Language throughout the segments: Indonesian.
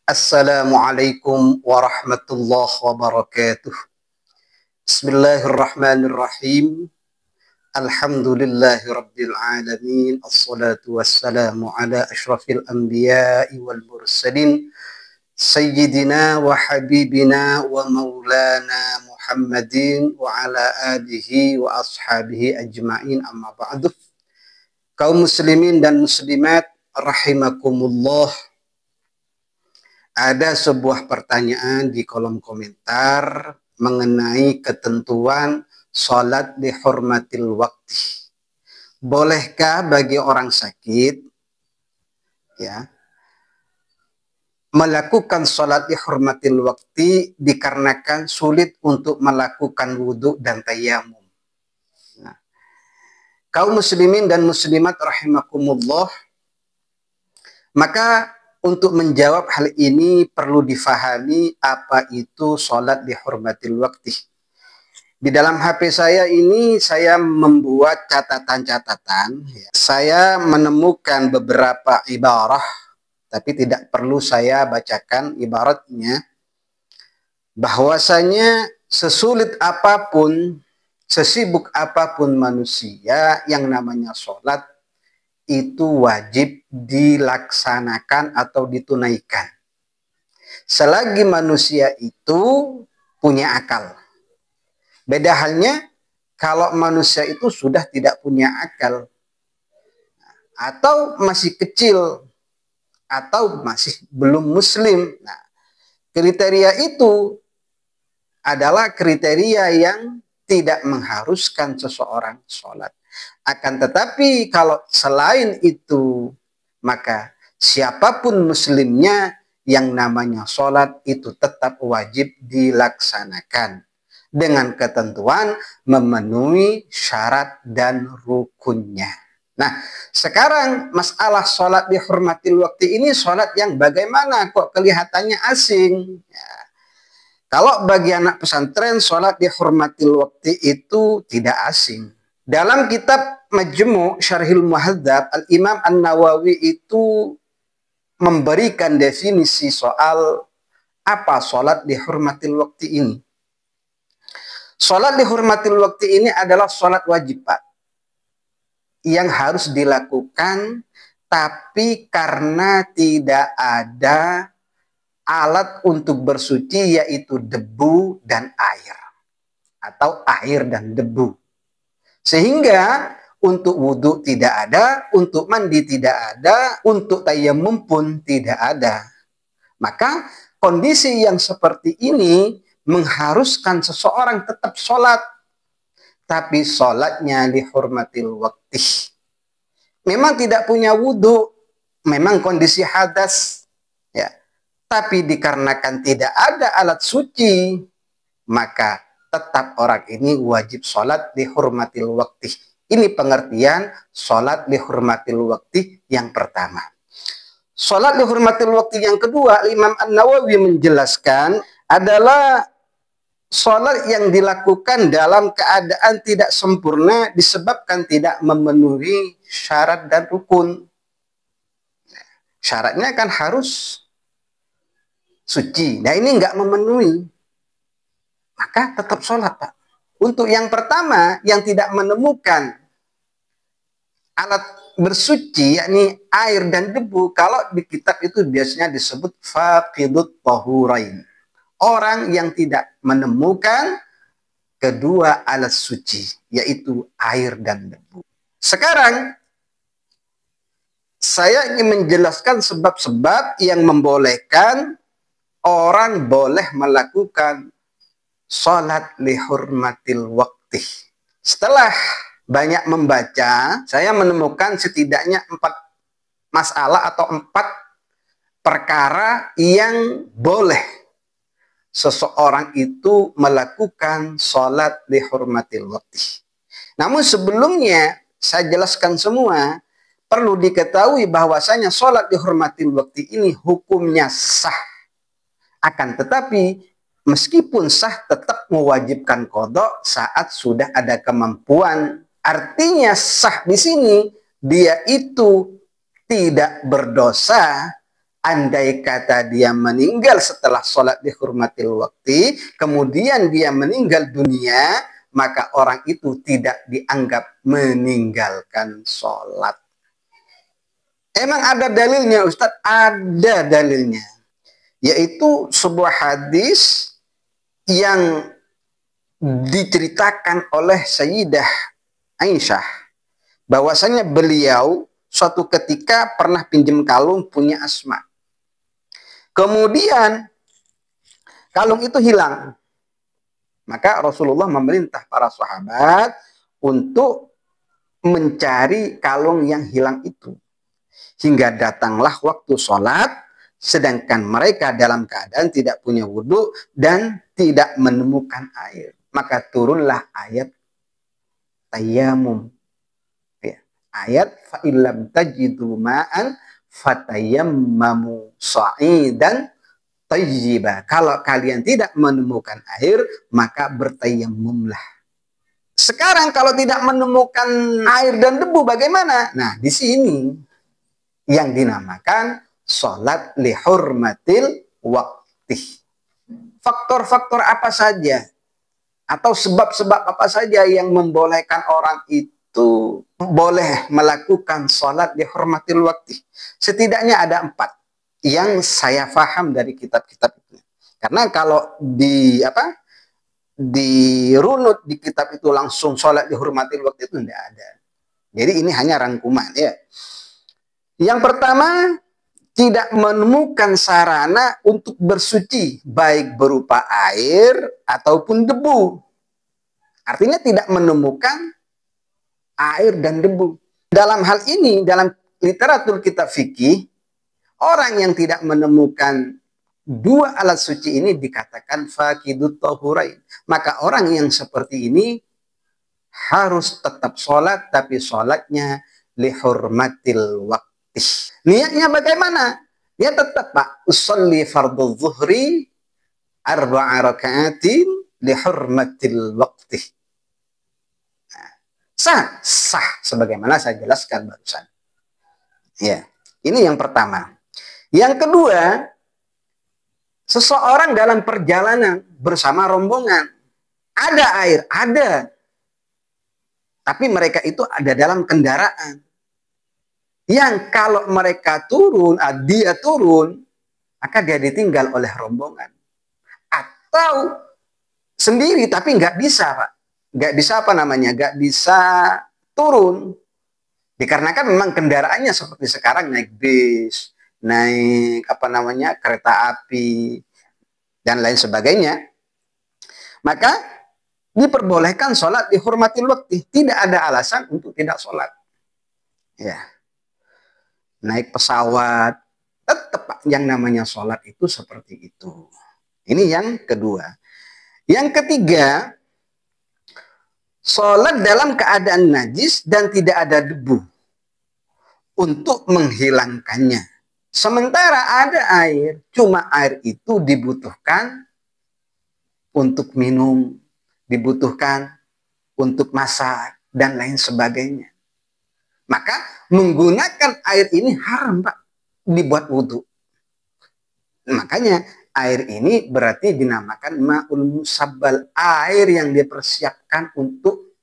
Assalamualaikum warahmatullahi wabarakatuh. Bismillahirrahmanirrahim. Alhamdulillahi rabbil alamin. Assalatu wassalamu ala ashrafil anbiya'i wal mursalin. Sayyidina wa habibina wa maulana Muhammadin wa ala alihi wa ashabihi ajma'in, amma ba'du. Kaum muslimin dan muslimat rahimakumullah. Ada sebuah pertanyaan di kolom komentar mengenai ketentuan sholat dihormatil wakti. Bolehkah bagi orang sakit ya melakukan sholat dihormatil wakti dikarenakan sulit untuk melakukan wudhu dan tayamum? Nah, kaum muslimin dan muslimat rahimakumullah, maka untuk menjawab hal ini perlu difahami apa itu sholat dihormatil wakti. Di dalam HP saya ini saya membuat catatan-catatan. Saya menemukan beberapa ibarah, tapi tidak perlu saya bacakan ibaratnya. Bahwasanya sesulit apapun, sesibuk apapun manusia, yang namanya sholat itu wajib dilaksanakan atau ditunaikan selagi manusia itu punya akal. Beda halnya kalau manusia itu sudah tidak punya akal, atau masih kecil, atau masih belum muslim. Nah, kriteria itu adalah kriteria yang tidak mengharuskan seseorang sholat. Akan tetapi kalau selain itu, maka siapapun muslimnya yang namanya sholat itu tetap wajib dilaksanakan dengan ketentuan memenuhi syarat dan rukunnya. Nah, sekarang masalah sholat dihormatil waktu ini sholat yang bagaimana kok kelihatannya asing? Ya. Kalau bagi anak pesantren, sholat dihormatil waktu itu tidak asing. Dalam kitab Majmu' Syarhil Muhadzab, Al-Imam An-Nawawi itu memberikan definisi soal apa sholat dihormatil waktu ini. Sholat dihormatil waktu ini adalah sholat wajib, Pak, yang harus dilakukan, tapi karena tidak ada alat untuk bersuci, yaitu debu dan air, atau air dan debu. Sehingga untuk wudhu tidak ada, untuk mandi tidak ada, untuk tayamum pun tidak ada. Maka kondisi yang seperti ini mengharuskan seseorang tetap sholat, tapi sholatnya dihormatil waktu. Memang tidak punya wudhu, memang kondisi hadas, ya. Tapi dikarenakan tidak ada alat suci, maka tetap orang ini wajib sholat dihormatil waktu. Ini pengertian sholat dihormatil waktu yang pertama. Sholat dihormatil waktu yang kedua, Imam An-Nawawi menjelaskan adalah sholat yang dilakukan dalam keadaan tidak sempurna disebabkan tidak memenuhi syarat dan rukun. Syaratnya kan harus suci. Nah, ini nggak memenuhi, maka tetap sholat, Pak. Untuk yang pertama, yang tidak menemukan alat bersuci, yakni air dan debu, kalau di kitab itu biasanya disebut faqidut tahurain. Orang yang tidak menemukan kedua alat suci, yaitu air dan debu. Sekarang, saya ingin menjelaskan sebab-sebab yang membolehkan orang boleh melakukan sholat lihurmatil wakti. Setelah banyak membaca, saya menemukan setidaknya 4 masalah atau 4 perkara yang boleh seseorang itu melakukan sholat lihurmatil wakti. Namun sebelumnya saya jelaskan semua, perlu diketahui bahwasanya sholat lihurmatil wakti ini hukumnya sah. Akan tetapi meskipun sah tetap mewajibkan qadha saat sudah ada kemampuan. Artinya sah di sini dia itu tidak berdosa Andai kata dia meninggal setelah sholat dihurmatil wakti, kemudian dia meninggal dunia, maka orang itu tidak dianggap meninggalkan sholat. Emang ada dalilnya, Ustadz? Ada dalilnya. Yaitu sebuah hadis yang diceritakan oleh Sayyidah Aisyah. Bahwasanya beliau suatu ketika pernah pinjam kalung punya Asma. Kemudian kalung itu hilang. Maka Rasulullah memerintah para sahabat untuk mencari kalung yang hilang itu. Hingga datanglah waktu sholat, sedangkan mereka dalam keadaan tidak punya wudhu dan tidak menemukan air. Maka turunlah ayat tayamum. Ya. Ayat fa'ilam tajidu ma'an fatayammamu sa'idan tayyiba. Kalau kalian tidak menemukan air, maka bertayammumlah. Sekarang kalau tidak menemukan air dan debu bagaimana? Nah, di sini yang dinamakan sholat lihurmatil wakti. Faktor-faktor apa saja atau sebab-sebab apa saja yang membolehkan orang itu boleh melakukan sholat lihurmatil wakti? Setidaknya ada 4 yang saya paham dari kitab-kitab itu. Karena kalau dirunut di kitab itu langsung sholat dihormati waktu itu tidak ada. Jadi ini hanya rangkuman ya. Yang pertama, tidak menemukan sarana untuk bersuci baik berupa air ataupun debu. Artinya tidak menemukan air dan debu. Dalam hal ini, dalam literatur kitab fikih, orang yang tidak menemukan 2 alat suci ini dikatakan faqidut tahurain. Maka orang yang seperti ini harus tetap sholat, tapi sholatnya lihurmatil wakti. Niatnya bagaimana? Dia tetap, Pak, usolli fardhu zuhri 4 raka'atin lihurmatil wakti. Sah sebagaimana saya jelaskan barusan. Ya, ini yang pertama. Yang kedua, seseorang dalam perjalanan bersama rombongan. Ada air, ada. Tapi mereka itu ada dalam kendaraan. Yang kalau mereka turun, dia turun, maka dia ditinggal oleh rombongan. Atau sendiri, tapi nggak bisa, Pak. Nggak bisa nggak bisa turun. Dikarenakan memang kendaraannya seperti sekarang naik bis, naik kereta api dan lain sebagainya, maka diperbolehkan sholat dihormatil waktu. Tidak ada alasan untuk tidak sholat. Ya, naik pesawat tetap yang namanya sholat itu seperti itu. Ini yang kedua. Yang ketiga, sholat dalam keadaan najis dan tidak ada debu untuk menghilangkannya. Sementara ada air, cuma air itu dibutuhkan untuk minum, dibutuhkan untuk masak, dan lain sebagainya. Maka menggunakan air ini haram, Pak, dibuat wudhu. Makanya air ini berarti dinamakan ma'ul musabbal, air yang dipersiapkan untuk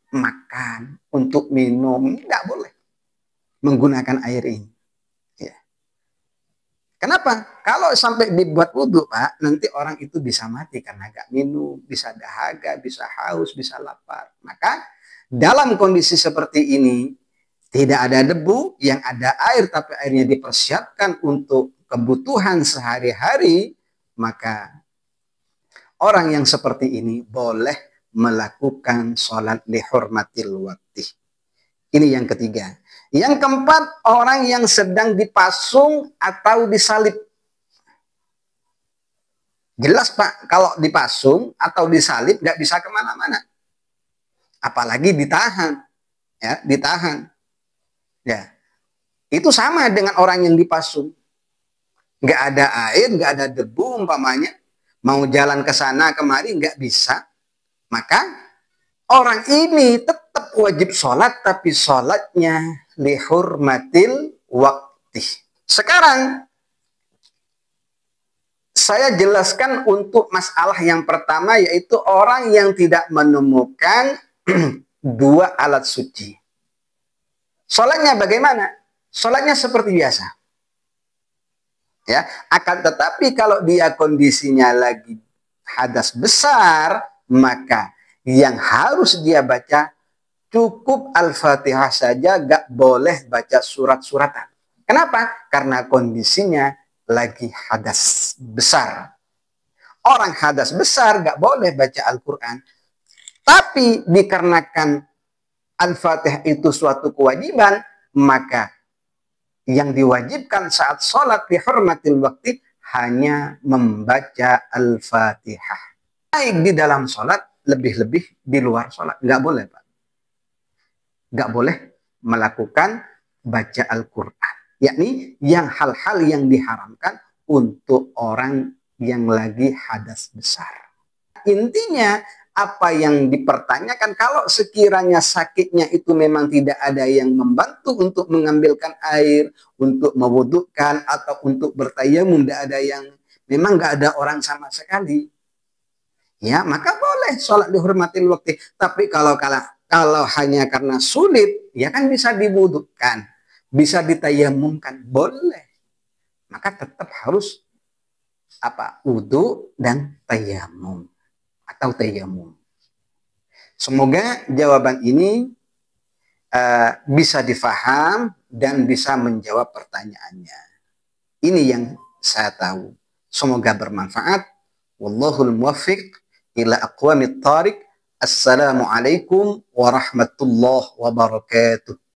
makan, untuk minum. Tidak boleh menggunakan air ini. Kenapa? Kalau sampai dibuat wudhu, Pak, nanti orang itu bisa mati karena gak minum, bisa dahaga, bisa haus, bisa lapar. Maka dalam kondisi seperti ini, tidak ada debu, yang ada air, tapi airnya dipersiapkan untuk kebutuhan sehari-hari, maka orang yang seperti ini boleh melakukan sholat lihurmatil wakti. Ini yang ketiga. Yang keempat, orang yang sedang dipasung atau disalib. Jelas, Pak, kalau dipasung atau disalib nggak bisa kemana-mana. Apalagi ditahan. Ya, ditahan. Ya, itu sama dengan orang yang dipasung. Nggak ada air, nggak ada debu umpamanya. Mau jalan ke sana kemari nggak bisa. Maka orang ini tetap wajib sholat, tapi sholatnya lihurmatil wakti. Sekarang Saya jelaskan untuk masalah yang pertama, yaitu orang yang tidak menemukan dua alat suci. Sholatnya bagaimana? Sholatnya seperti biasa. Ya, akan tetapi kalau dia kondisinya lagi hadas besar, maka yang harus dia baca cukup Al-Fatihah saja, gak boleh baca surat-suratan. Kenapa? Karena kondisinya lagi hadas besar. Orang hadas besar gak boleh baca Al-Quran. Tapi dikarenakan Al-Fatihah itu suatu kewajiban, maka yang diwajibkan saat sholat di hurmatil waktu hanya membaca Al-Fatihah. Baik di dalam sholat, lebih-lebih di luar sholat. Nggak boleh, Pak. Nggak boleh melakukan baca Al-Quran. Yakni yang hal-hal yang diharamkan untuk orang yang lagi hadas besar. Intinya, apa yang dipertanyakan, kalau sekiranya sakitnya itu memang tidak ada yang membantu untuk mengambilkan air, untuk mewudukkan, atau untuk bertayamum, tidak ada yang, memang nggak ada orang sama sekali, ya maka boleh sholat dihormatil waktu. Tapi kalau hanya karena sulit, ya kan bisa diwudukkan, bisa ditayamumkan, boleh. Maka tetap harus wudu dan tayamum atau tayamum. Semoga jawaban ini bisa difaham dan bisa menjawab pertanyaannya. Ini yang saya tahu. Semoga bermanfaat. Wallahul muwaffiq ila aqwamit thariq. Assalamualaikum warahmatullahi wabarakatuh.